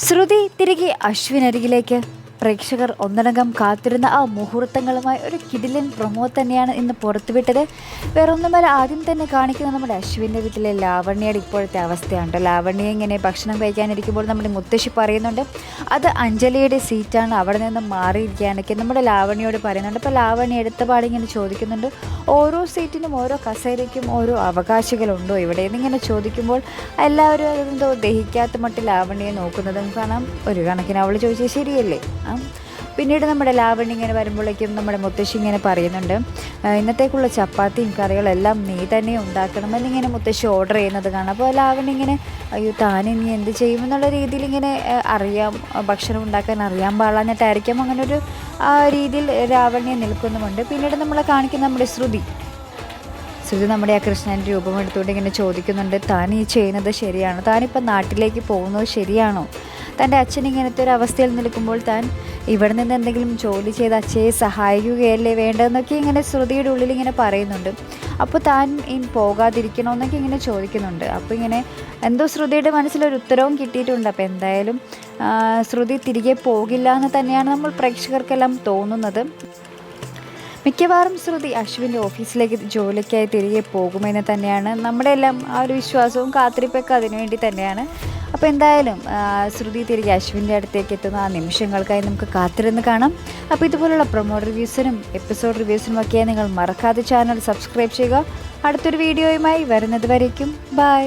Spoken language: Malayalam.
ശ്രുതി തിരികെ അശ്വിനരികിലേക്ക്. പ്രേക്ഷകർ ഒന്നടങ്കം കാത്തിരുന്ന ആ മുഹൂർത്തങ്ങളുമായി ഒരു കിടിലൻ പ്രൊമോ തന്നെയാണ് ഇന്ന് പുറത്തുവിട്ടത്. വേറൊന്നുമല്ല, ആദ്യം തന്നെ കാണിക്കുന്ന നമ്മുടെ അശ്വിൻ്റെ വീട്ടിലെ ലാവണ്യയുടെ ഇപ്പോഴത്തെ അവസ്ഥയാണ്. ലാവണ്യ ഇങ്ങനെ ഭക്ഷണം കഴിക്കാനിരിക്കുമ്പോൾ നമ്മുടെ മുത്തശ്ശി പറയുന്നുണ്ട് അത് അഞ്ജലിയുടെ സീറ്റാണ്, അവിടെ നിന്ന് മാറിയിരിക്കാനൊക്കെ നമ്മുടെ ലാവണ്യയോട് പറയുന്നുണ്ട്. അപ്പോൾ ലാവണ്യ എടുത്തപാട് ഇങ്ങനെ ചോദിക്കുന്നുണ്ട്, ഓരോ സീറ്റിനും ഓരോ കസേരയ്ക്കും ഓരോ അവകാശികളുണ്ടോ ഇവിടെ എന്നിങ്ങനെ ചോദിക്കുമ്പോൾ എല്ലാവരും അതെന്തോ ദഹിക്കാത്ത മട്ടിൽ ലാവണ്യയെ നോക്കുന്നതും കാണാം. ഒരു കണക്കിന് അവൾ ചോദിച്ചത് ശരിയല്ലേ. പിന്നീട് നമ്മുടെ ലാവണ്യ ഇങ്ങനെ വരുമ്പോഴേക്കും നമ്മുടെ മുത്തശ്ശി ഇങ്ങനെ പറയുന്നുണ്ട്, ഇന്നത്തേക്കുള്ള ചപ്പാത്തിയും കറികളെല്ലാം നീ തന്നെ ഉണ്ടാക്കണമെന്നിങ്ങനെ മുത്തശ്ശി ഓർഡർ ചെയ്യുന്നത് കാണാം. അപ്പോൾ ലാവണ്യ ഇങ്ങനെ അയ്യോ താൻ നീ എന്ത് ചെയ്യുമെന്നുള്ള രീതിയിൽ ഇങ്ങനെ അറിയാം, ഭക്ഷണം ഉണ്ടാക്കാൻ അറിയാൻ പാടില്ലാഞ്ഞിട്ടായിരിക്കാം അങ്ങനൊരു രീതിയിൽ ലാവണ്യ നിൽക്കുന്നുമുണ്ട്. പിന്നീട് നമ്മളെ കാണിക്കുന്ന നമ്മുടെ ശ്രുതി നമ്മുടെ ആ കൃഷ്ണൻ്റെ രൂപം എടുത്തുകൊണ്ട് ഇങ്ങനെ ചോദിക്കുന്നുണ്ട്, താൻ ഈ ചെയ്യുന്നത് ശരിയാണോ, താനിപ്പോൾ നാട്ടിലേക്ക് പോകുന്നത് ശരിയാണോ, തൻ്റെ അച്ഛൻ ഇങ്ങനത്തെ ഒരു അവസ്ഥയിൽ നിൽക്കുമ്പോൾ താൻ ഇവിടെ നിന്ന് എന്തെങ്കിലും ജോലി ചെയ്ത് അച്ഛയെ സഹായിക്കുകയല്ലേ വേണ്ടതെന്നൊക്കെ ഇങ്ങനെ ശ്രുതിയുടെ ഉള്ളിൽ ഇങ്ങനെ പറയുന്നുണ്ട്. അപ്പോൾ താൻ ഇനി പോകാതിരിക്കണമെന്നൊക്കെ ഇങ്ങനെ ചോദിക്കുന്നുണ്ട്. അപ്പോൾ ഇങ്ങനെ എന്തോ ശ്രുതിയുടെ മനസ്സിലൊരു ഉത്തരവും കിട്ടിയിട്ടുണ്ട്. അപ്പോൾ എന്തായാലും ശ്രുതി തിരികെ പോകില്ല എന്ന് തന്നെയാണ് നമ്മൾ പ്രേക്ഷകർക്കെല്ലാം തോന്നുന്നത്. മിക്കവാറും ശ്രുതി അശ്വിൻ്റെ ഓഫീസിലേക്ക് ജോലിക്കായി തിരികെ പോകുമെന്ന് തന്നെയാണ് നമ്മുടെ എല്ലാം ആ ഒരു വിശ്വാസവും കാത്തിരിപ്പൊക്കെ അതിനുവേണ്ടി തന്നെയാണ്. അപ്പോൾ എന്തായാലും ശ്രുതി തിരികെ അശ്വിൻ്റെ അടുത്തേക്ക് എത്തുന്ന ആ നിമിഷങ്ങൾക്കായി നമുക്ക് കാത്തിരുന്ന് കാണാം. അപ്പോൾ ഇതുപോലുള്ള പ്രൊമോ റിവ്യൂസിനും എപ്പിസോഡ് റിവ്യൂസിനും ഒക്കെ നിങ്ങൾ മറക്കാതെ ചാനൽ സബ്സ്ക്രൈബ് ചെയ്യുക. അടുത്തൊരു വീഡിയോയുമായി വരുന്നത് വരേക്കും ബൈ.